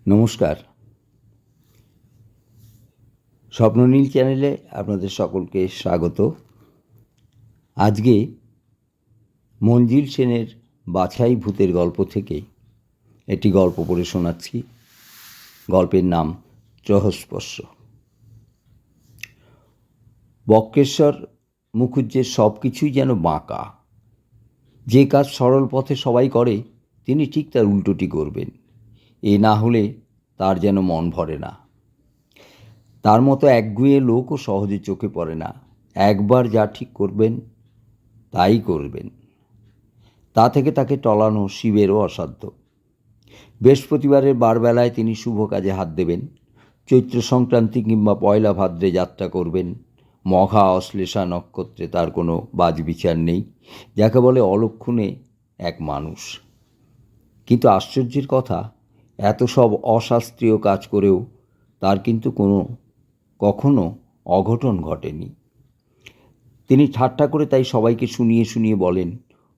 নমস্কার। স্বপ্ননীল চ্যানেলে আপনাদের সকলকে স্বাগত। আজকে মঞ্জিল সেনের বাছাই ভূতের গল্প থেকে একটি গল্প পড়ে শোনাচ্ছি। গল্পের নাম রহস্যস্পর্শ। বক্রেশ্বর মুখুজ্জের সব কিছুই যেন বাঁকা। যে কাজ সরল পথে সবাই করে, তিনি ঠিক তার উল্টোটি করবেন। এ না হলে তার যেন মন ভরে না। তার মতো একগুঁয়ে লোকও সহজে চোখে পড়ে না। একবার যা ঠিক করবেন তাই করবেন। তা থেকে তাকে টলানো শিবেরও অসাধ্য। বৃহস্পতিবারের বারবেলায় তিনি শুভ কাজে হাত দেবেন। চৈত্র সংক্রান্তি কিংবা পয়লা ভাদ্রে যাত্রা করবেন। মঘা অশ্লেষা নক্ষত্রে তার কোনো বাজবিচার নেই। যাকে বলে অলক্ষণে এক মানুষ। কিন্তু আশ্চর্যের কথা, এত সব অশাস্ত্রীয় কাজ করেও তার কিন্তু কখনো অঘটন ঘটেনি। তিনি ঠাট্টা করে তাই সবাইকে শুনিয়ে শুনিয়ে বলেন,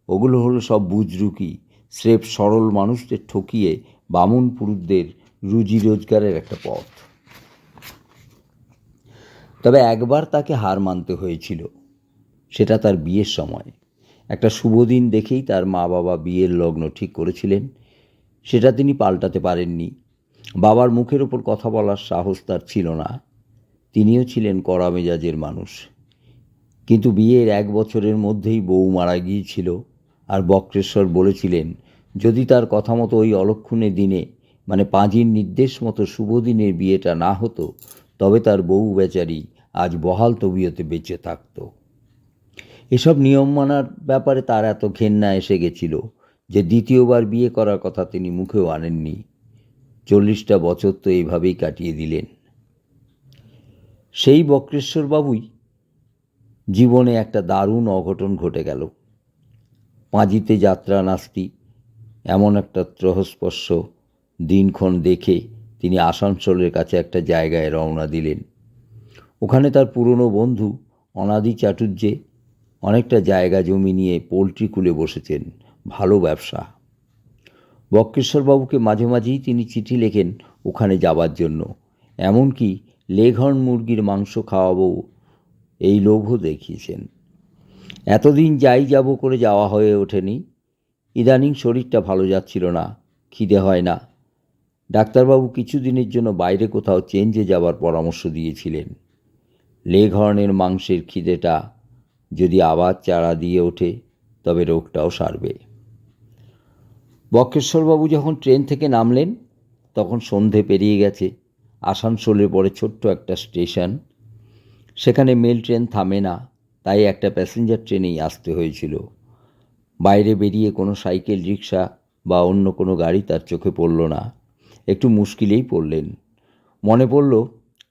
ওগুলো হলো সব বুজরুকি, স্রেফ সরল মানুষদের ঠকিয়ে বামুন পুরুষদের রুজি রোজগারের একটা পথ। তবে একবার তাকে হার মানতে হয়েছিল। সেটা তার বিয়ের সময়। একটা শুভ দিন দেখেই তার মা বাবা বিয়ের লগ্ন ঠিক করেছিলেন। সেটা তিনি পাল্টাতে পারেননি। বাবার মুখের ওপর কথা বলার সাহস তার ছিল না। তিনিও ছিলেন কড়া মেজাজের মানুষ। কিন্তু বিয়ের 1 বছরের মধ্যেই বউ মারা গিয়েছিল। আর বক্রেশ্বর বলেছিলেন, যদি তার কথা মতো ওই অলক্ষণে দিনে, মানে পাঁজির নির্দেশ মতো শুভ দিনের বিয়েটা না হতো, তবে তার বউ বেচারি আজ বহাল তবিয়তে বেঁচে থাকত। এসব নিয়ম মানার ব্যাপারে তার এত ঘেন্না এসে গেছিল যে দ্বিতীয়বার বিয়ে করার কথা তিনি মুখেও আনেননি। 40টা বছর তো এইভাবেই কাটিয়ে দিলেন। সেই বক্রেশ্বরবাবুই জীবনে একটা দারুণ অঘটন ঘটে গেল। পাঁজিতে যাত্রা নাস্তি এমন একটা রহস্যস্পর্শ দিনক্ষণ দেখে তিনি আসানসোলের কাছে একটা জায়গায় রওনা দিলেন। ওখানে তার পুরনো বন্ধু অনাদি চাটুর্যে অনেকটা জায়গা জমি নিয়ে পোলট্রি খুলে বসেছেন। ভালো ব্যবসা। বক্রেশ্বরবাবুকে মাঝে মাঝেই তিনি চিঠি লেখেন ওখানে যাবার জন্য। এমনকি লেঘর্ন মুরগির মাংস খাওয়াবো এই লোভও দেখিয়েছেন। এতদিন যাই যাব করে যাওয়া হয়ে ওঠেনি। ইদানিং শরীরটা ভালো যাচ্ছিল না, খিদে হয় না। ডাক্তারবাবু কিছুদিনের জন্য বাইরে কোথাও চেঞ্জে যাবার পরামর্শ দিয়েছিলেন। লেঘর্নের মাংসের খিদেটা যদি আবার চারা দিয়ে ওঠে, তবে রোগটাও সারবে। বক্রেশ্বরবাবু যখন ট্রেন থেকে নামলেন, তখন সন্ধে পেরিয়ে গেছে। আসানসোলের পরে ছোট্ট একটা স্টেশন। সেখানে মেল ট্রেন থামে না, তাই একটা প্যাসেঞ্জার ট্রেনেই আসতে হয়েছিল। বাইরে বেরিয়ে কোনো সাইকেল, রিক্সা বা অন্য কোনো গাড়ি তার চোখে পড়ল না। একটু মুশকিলেই পড়লেন। মনে পড়ল,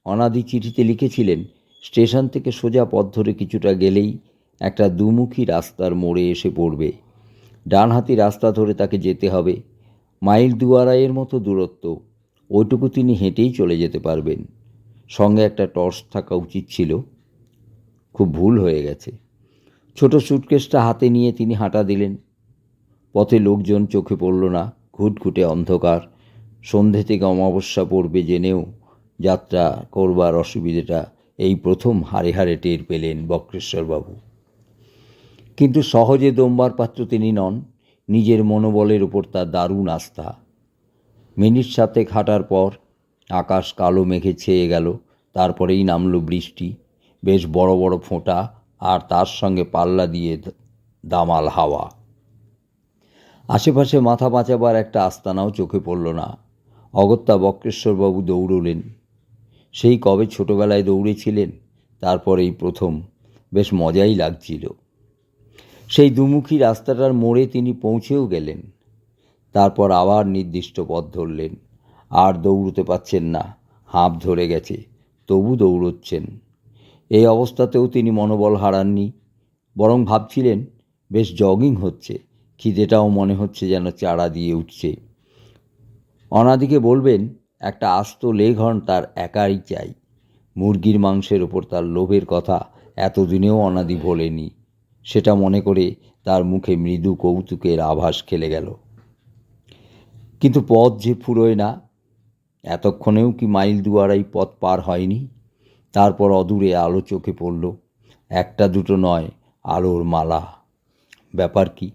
অনাদি চিঠিতে লিখেছিলেন স্টেশন থেকে সোজা পথ ধরে কিছুটা গেলেই একটা দুমুখী রাস্তার মোড়ে এসে পড়বে। ডানহাতি রাস্তা ধরে তাকে যেতে হবে। মাইল 2-2.5 মতো দূরত্ব। ওইটুকু তিনি হেঁটেই চলে যেতে পারবেন। সঙ্গে একটা টর্চ থাকা উচিত ছিল। খুব ভুল হয়ে গেছে। ছোট সুটকেসটা হাতে নিয়ে তিনি হাঁটা দিলেন। পথে লোকজন চোখে পড়ল না। ঘুটঘুটে অন্ধকার। সন্ধে থেকে অমাবস্যা পড়বে জেনেও যাত্রা করবার অসুবিধেটা এই প্রথম হাড়ে হাড়ে টের পেলেন বক্রেশ্বরবাবু। কিন্তু সহজে দমবার পাত্র তিনি নন। নিজের মনোবলের ওপর তার দারুণ আস্থা। মিনিট 7 হাঁটার পর আকাশ কালো মেঘে ছেয়ে গেল। তারপরেই নামল বৃষ্টি। বেশ বড় বড় ফোঁটা, আর তার সঙ্গে পাল্লা দিয়ে দামাল হাওয়া। আশেপাশে মাথা বাঁচাবার একটা আস্তানাও চোখে পড়ল না। অগত্যা বক্রেশ্বরবাবু দৌড়লেন। সেই কবে ছোটবেলায় দৌড়েছিলেন, তারপর এই প্রথম। বেশ মজাই লাগছিল। সেই দুমুখী রাস্তাটার মোড়ে তিনি পৌঁছেও গেলেন। তারপর আবার নির্দিষ্ট পথ ধরলেন। আর দৌড়তে পারছেন না, হাঁপ ধরে গেছে, তবু দৌড়চ্ছেন। এই অবস্থাতেও তিনি মনোবল হারাননি, বরং ভাবছিলেন বেশ জগিং হচ্ছে। খিদেটাও মনে হচ্ছে যেন চারা দিয়ে উঠছে। অনাদিকে বলবেন একটা আস্ত লেঘর্ন তার একাই চাই। মুরগির মাংসের ওপর তার লোভের কথা এতদিনেও অনাদি ভোলেনি। সেটা মনে করে তার মুখে মৃদু কৌতুকের আভাস খেলে গেল। কিন্তু পথ যে ফুরোয় না। এতক্ষণেও কি মাইল দুয়ারাই পথ পার হয়নি? তারপর অদূরে আলো চোখে পড়ল, একটা দুটো নয়, আলোর মালা। ব্যাপার কি?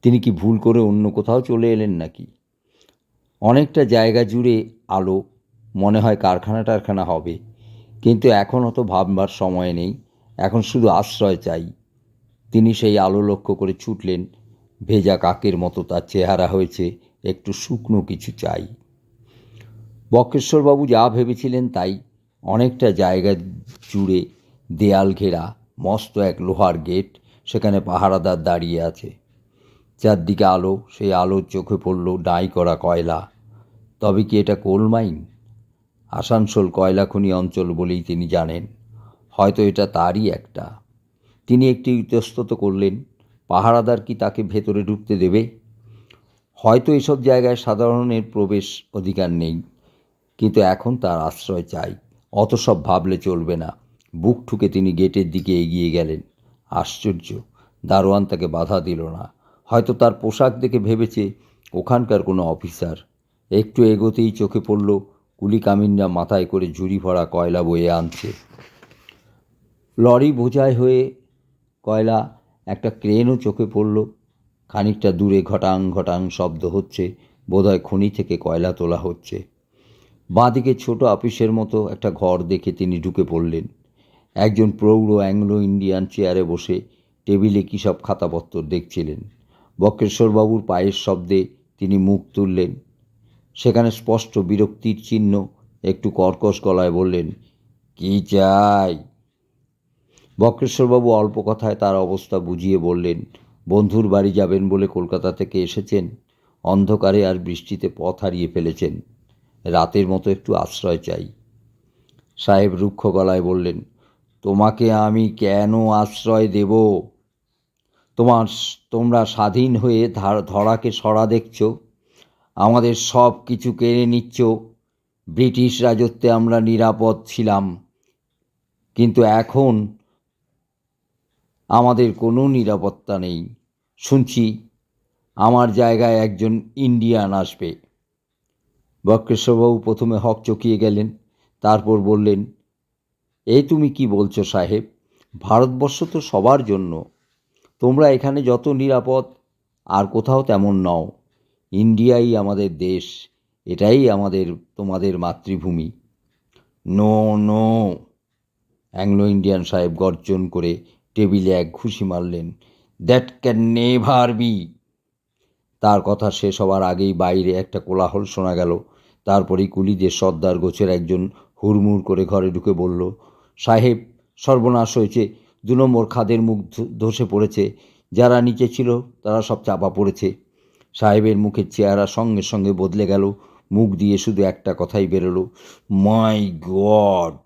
তিনি কি ভুল করে অন্য কোথাও চলে এলেন নাকি? অনেকটা জায়গা জুড়ে আলো, মনে হয় কারখানা টারখানা হবে, কিন্তু এখন অত ভাববার সময় নেই, এখন শুধু আশ্রয় চাই। তিনি সেই আলো লক্ষ্য করে ছুটলেন। ভেজা কাকের মতো তার চেহারা হয়েছে, একটু শুকনো কিছু চাই। বক্রেশ্বরবাবু যা ভেবেছিলেন তাই। অনেকটা জায়গা জুড়ে দেয়াল ঘেরা মস্ত এক লোহার গেট, সেখানে পাহারাদার দাঁড়িয়ে আছে। চারদিকে আলো, সেই আলোর চোখে পড়ল ডাঁই করা কয়লা। তবে কি এটা কোল মাইন? আসানসোল কয়লা খনি অঞ্চল বলেই তিনি জানেন, হয়তো এটা তারই একটা। তিনি একটি ইতস্তত করলেন, পাহারাদার কি তাকে ভেতরে ঢুকতে দেবে? হয়তো এসব জায়গায় সাধারণের প্রবেশ অধিকার নেই, কিন্তু এখন তার আশ্রয় চাই। অত সব ভাবলে চলবে না। বুক ঠুকে তিনি গেটের দিকে এগিয়ে গেলেন। আশ্চর্য, দারোয়ান তাকে বাধা দিল না। হয়তো তার পোশাক দেখে ভেবেছে ওখানকার কোনো অফিসার। একটু এগোতেই চোখে পড়ল কুলি কামিনরা মাথায় করে ঝুড়ি ভরা কয়লা বয়ে আনছে। লরি বোঝাই হয়ে কয়লা, একটা ক্রেনও চোখে পড়ল। খানিকটা দূরে ঘটাং ঘটাং শব্দ হচ্ছে, বোধহয় খনি থেকে কয়লা তোলা হচ্ছে। বাঁদিকে ছোট অফিসের মতো একটা ঘর দেখে তিনি ঢুকে পড়লেন। একজন প্রৌঢ় অ্যাংলো ইন্ডিয়ান চেয়ারে বসে টেবিলে কী সব খাতাপত্র দেখছিলেন। বক্রেশ্বরবাবুর পায়ের শব্দে তিনি মুখ তুললেন। সেখানে স্পষ্ট বিরক্তির চিহ্ন। একটু কর্কশ গলায় বললেন, কি চাই? বক্রেশ্বরবাবু অল্প কথায় তার অবস্থা বুঝিয়ে বললেন, বন্ধুর বাড়ি যাবেন বলে কলকাতা থেকে এসেছেন, অন্ধকারে আর বৃষ্টিতে পথ হারিয়ে ফেলেছেন, রাতের মতো একটু আশ্রয় চাই। সাহেব রুক্ষ গলায় বললেন, তোমাকে আমি কেন আশ্রয় দেব? তোমরা স্বাধীন হয়ে ধরাকে সরা দেখছ, আমাদের সব কিছু কেড়ে নিচ্ছ। ব্রিটিশ রাজত্বে আমরা নিরাপদ ছিলাম, কিন্তু এখন আমাদের কোনো নিরাপত্তা নেই। শুনছি আমার জায়গায় একজন ইন্ডিয়ান আসবে। বক্রেশ্বরবাবু প্রথমে হকচকিয়ে গেলেন, তারপর বললেন, এই তুমি কি বলছো সাহেব? ভারতবর্ষ তো সবার জন্য। তোমরা এখানে যত নিরাপদ, আর কোথাও তেমন নও। ইন্ডিয়াই আমাদের দেশ, এটাই তোমাদের মাতৃভূমি। নো নো, অ্যাংলো ইন্ডিয়ান সাহেব গর্জন করে টেবিলে এক ঘুষি মারলেন। That can never be. তার কথা শেষ হবার আগেই বাইরে একটা কোলাহল শোনা গেল। তারপরেই কুলিদের সর্দার গোছের একজন হুড়মুড় করে ঘরে ঢুকে বলল, সাহেব, সর্বনাশ হয়েছে, 2 নম্বর খাদের মুখ ধসে পড়েছে, যারা নিচে ছিল তারা সব চাপা পড়েছে। সাহেবের মুখের চেহারা সঙ্গে সঙ্গে বদলে গেল। মুখ দিয়ে শুধু একটা কথাই বেরোলো, মাই গড।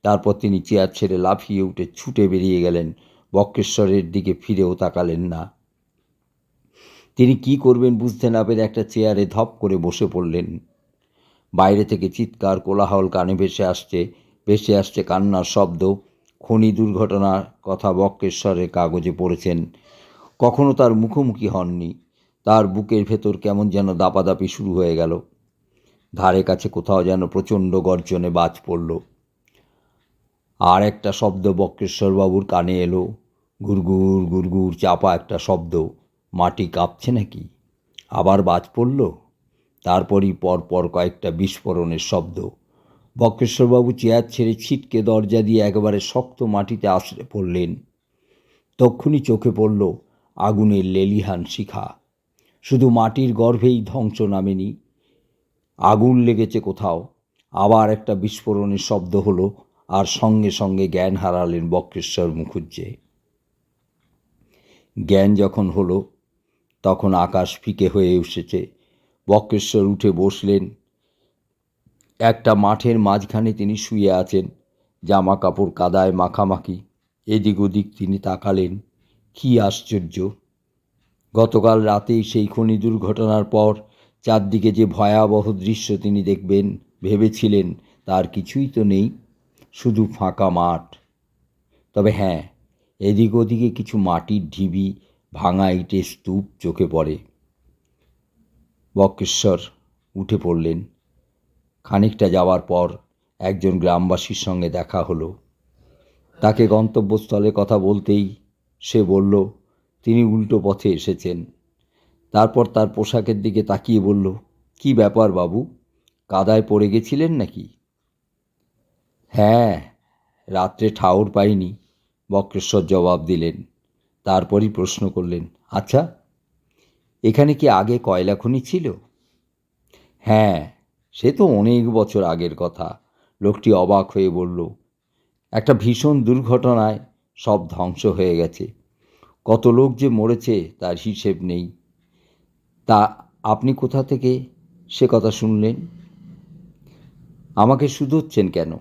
তারপর তিনি চেয়ার ছেড়ে লাফিয়ে উঠে ছুটে বেরিয়ে গেলেন। বক্রেশ্বরের দিকে ফিরেও তাকালেন না। তিনি কি করবেন বুঝতে না পেরে একটা চেয়ারে ধপ করে বসে পড়লেন। বাইরে থেকে চিৎকার, কোলাহল কানে ভেসে আসছে কান্নার শব্দ। খনি দুর্ঘটনার কথা বক্রেশ্বরের কাগজে পড়েছেন, কখনো তার মুখোমুখি হননি। তার বুকের ভেতর কেমন যেন দাপাদাপি শুরু হয়ে গেল। ধারে কাছে কোথাও যেন প্রচণ্ড গর্জনে বাজ পড়ল। আর একটা শব্দ বক্রেশ্বরবাবুর কানে এলো, গুড়গুড় গুড়গুড় চাপা একটা শব্দ। মাটি কাঁপছে নাকি? আবার বাজ পড়ল। তারপরই পরপর কয়েকটা বিস্ফোরণের শব্দ। বক্রেশ্বরবাবু চেয়ার ছেড়ে ছিটকে দরজা দিয়ে একেবারে শক্ত মাটিতে আছড়ে পড়লেন। তক্ষুনি চোখে পড়ল আগুনের লেলিহান শিখা। শুধু মাটির গর্ভেই ধ্বংস নামেনি, আগুন লেগেছে কোথাও। আবার একটা বিস্ফোরণের শব্দ হলো, আর সঙ্গে সঙ্গে জ্ঞান হারালেন বক্রেশ্বর মুখুজ্জে। জ্ঞান যখন হলো, তখন আকাশ ফিকে হয়ে এসেছে। বক্রেশ্বর উঠে বসলেন। একটা মাঠের মাঝখানে তিনি শুয়ে আছেন, জামা কাপড় কাদায় মাখামাখি। এদিক ওদিক তিনি তাকালেন। কি আশ্চর্য! গতকাল রাতেই সেই খনি দুর্ঘটনার পর চারদিকে যে ভয়াবহ দৃশ্য তিনি দেখবেন ভেবেছিলেন, তার কিছুই তো নেই, শুধু ফাঁকা মাঠ। তবে হ্যাঁ, এদিক ওদিকে কিছু মাটির ঢিবি, ভাঙা ইটের স্তূপ চোখে পড়ে। বক্রেশ্বর উঠে পড়লেন। খানিকটা যাওয়ার পর একজন গ্রামবাসীর সঙ্গে দেখা হলো। তাকে গন্তব্যস্থলে কথা বলতেই সে বলল তিনি উল্টো পথে এসেছেন। তারপর তার পোশাকের দিকে তাকিয়ে বলল, কি ব্যাপার বাবু, কাদায় পড়ে গেছিলেন নাকি? হ্যাঁ, রাত্রে ঠাউর পাইনি, বক্রেশ্বর জবাব দিলেন। তারপরই প্রশ্ন করলেন, আচ্ছা, এখানে কি আগে কয়লা খনি ছিল? হ্যাঁ, সে তো অনেক বছর আগের কথা, লোকটি অবাক হয়ে বলল। একটা ভীষণ দুর্ঘটনায় সব ধ্বংস হয়ে গেছে। কত লোক যে মরেছে তার হিসেব নেই। তা আপনি কোথা থেকে সে কথা শুনলেন? আমাকে শুধোচ্ছেন কেন?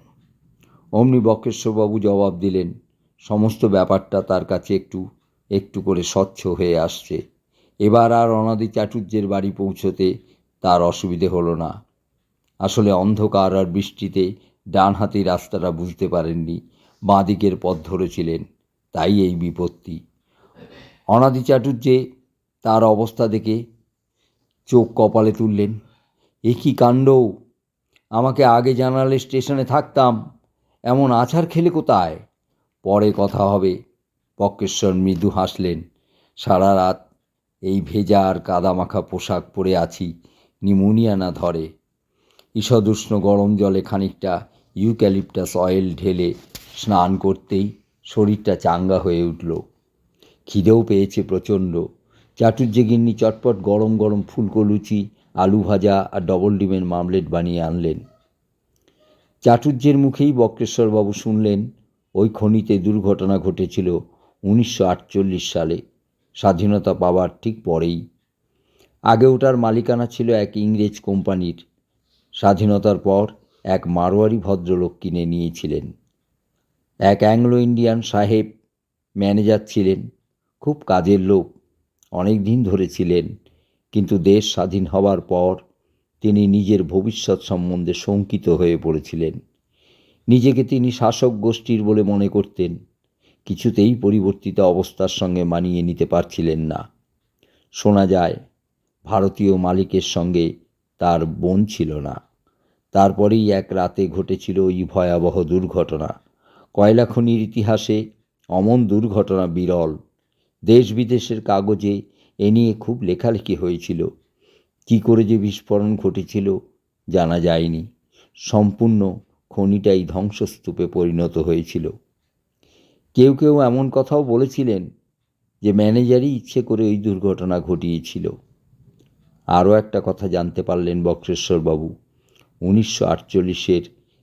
অমনি বক্রেশ্বরবাবু জবাব দিলেন, সমস্ত ব্যাপারটা তার কাছে একটু একটু করে স্বচ্ছ হয়ে আসছে। এবার আর অনাদি চাটুর্যের বাড়ি পৌঁছতে তার অসুবিধে হলো না। আসলে অন্ধকার আর বৃষ্টিতে ডান হাতি রাস্তাটা বুঝতে পারেননি, বাঁ দিকের পথ ধরেছিলেন, তাই এই বিপত্তি। অনাদি চাটুর্যে তার অবস্থা দেখে চোখ কপালে তুললেন। এ কী কাণ্ড! আমাকে আগে জানালে স্টেশনে থাকতাম, এমন আছাড় খেলে কোথায়? পরে কথা হবে। বক্রেশ্বর মৃদু হাসলেন। সারা রাত এই ভেজা আর কাদামাখা পোশাক পরে আছি, নিউমোনিয়া না ধরে? ঈষদুষ্ণ গরম জলে খানিকটা ইউক্যালিপটাস অয়েল ঢেলে স্নান করতেই শরীরটা চাঙ্গা হয়ে উঠল। খিদেও পেয়েছে প্রচণ্ড। চাটুর্যে-গিন্নি চটপট গরম গরম ফুলকো লুচি, আলু ভাজা আর ডবল ডিমের মামলেট বানিয়ে আনলেন। চাটুর্যের মুখেই বক্রেশ্বরবাবু শুনলেন, ওই খনিতে দুর্ঘটনা ঘটেছিল 1948 সালে, স্বাধীনতা পাবার ঠিক পরেই। আগে ওটার মালিকানা ছিল এক ইংরেজ কোম্পানির। স্বাধীনতার পর এক মারোয়ারি ভদ্রলোক কিনে নিয়েছিলেন। এক অ্যাংলো ইন্ডিয়ান সাহেব ম্যানেজার ছিলেন, খুব কাজের লোক, অনেক দিন ধরে ছিলেন। কিন্তু দেশ স্বাধীন হবার পর তিনি নিজের ভবিষ্যৎ সম্বন্ধে শঙ্কিত হয়ে পড়েছিলেন। নিজেকে তিনি শাসক গোষ্ঠীর বলে মনে করতেন, কিছুতেই পরিবর্তিত অবস্থার সঙ্গে মানিয়ে নিতে পারছিলেন না। শোনা যায় ভারতীয় মালিকের সঙ্গে তার বোন ছিল না। তারপরেই এক রাতে ঘটেছিল ওই ভয়াবহ দুর্ঘটনা। কয়লা খনির ইতিহাসে অমন দুর্ঘটনা বিরল। দেশ বিদেশের কাগজে এ নিয়ে খুব লেখালেখি হয়েছিল। কী করে যে বিস্ফোরণ ঘটেছিল জানা যায়নি। সম্পূর্ণ খনিটাই ধ্বংসস্তূপে পরিণত হয়েছিল। কেউ কেউ এমন কথাও বলেছিলেন যে ম্যানেজারই ইচ্ছে করে ওই দুর্ঘটনা ঘটিয়েছিল। আরও একটা কথা জানতে পারলেন বক্রেশ্বরবাবু, 1948-এর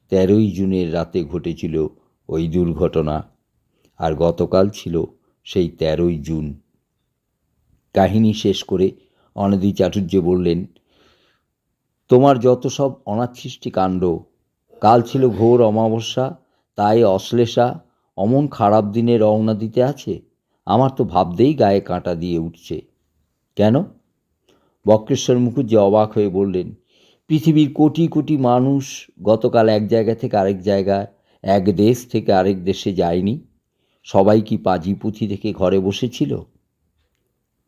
13ই জুনের রাতে ঘটেছিল ওই দুর্ঘটনা, আর গতকাল ছিল সেই 13ই জুন। কাহিনী শেষ করে অনাদি চাটুর্য বললেন, তোমার যত সব অনাচ্ছিষ্টি কাণ্ড, কাল ছিল ঘোর অমাবস্যা, তাই অশ্লেষা অমন খারাপ দিনে রওনা দিতে আছে? আমার তো ভাবতেই গায়ে কাঁটা দিয়ে উঠছে। কেন? বক্রেশ্বর মুখুজ্জে অবাক হয়ে বললেন, পৃথিবীর কোটি কোটি মানুষ গতকাল এক জায়গা থেকে আরেক জায়গায়, এক দেশ থেকে আরেক দেশে যায়নি? সবাই কি পাজি পুঁথি থেকে ঘরে বসেছিল?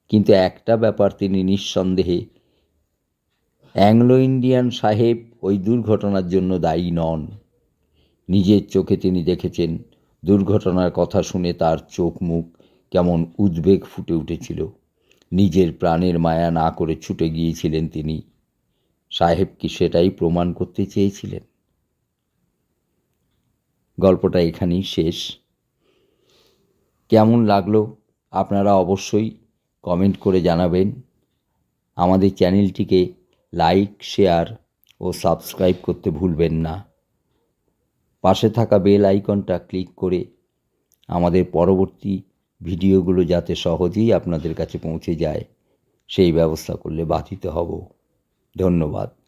কিন্তু একটা ব্যাপার তিনি নিঃসন্দেহে, অ্যাংলো ইন্ডিয়ান সাহেব ওই দুর্ঘটনার জন্য দায়ী নন। নিজের চোখে তিনি দেখেছেন। দুর্ঘটনার কথা শুনে তার চোখ মুখ কেমন উদ্বেগ ফুটে উঠেছিল। নিজের প্রাণের মায়া না করে ছুটে গিয়েছিলেন তিনি। সাহেব কি সেটাই প্রমাণ করতে চেয়েছিলেন? গল্পটা এখানেই শেষ। কেমন লাগলো আপনারা অবশ্যই কমেন্ট করে জানাবেন। আমাদের চ্যানেলটিকে লাইক, শেয়ার ও সাবস্ক্রাইব করতে ভুলবেন না। পাশে থাকা বেল আইকনটা ক্লিক করে আমাদের পরবর্তী ভিডিওগুলো যাতে সহজেই আপনাদের কাছে পৌঁছে যায় সেই ব্যবস্থা করলে বাধিত হব। ধন্যবাদ।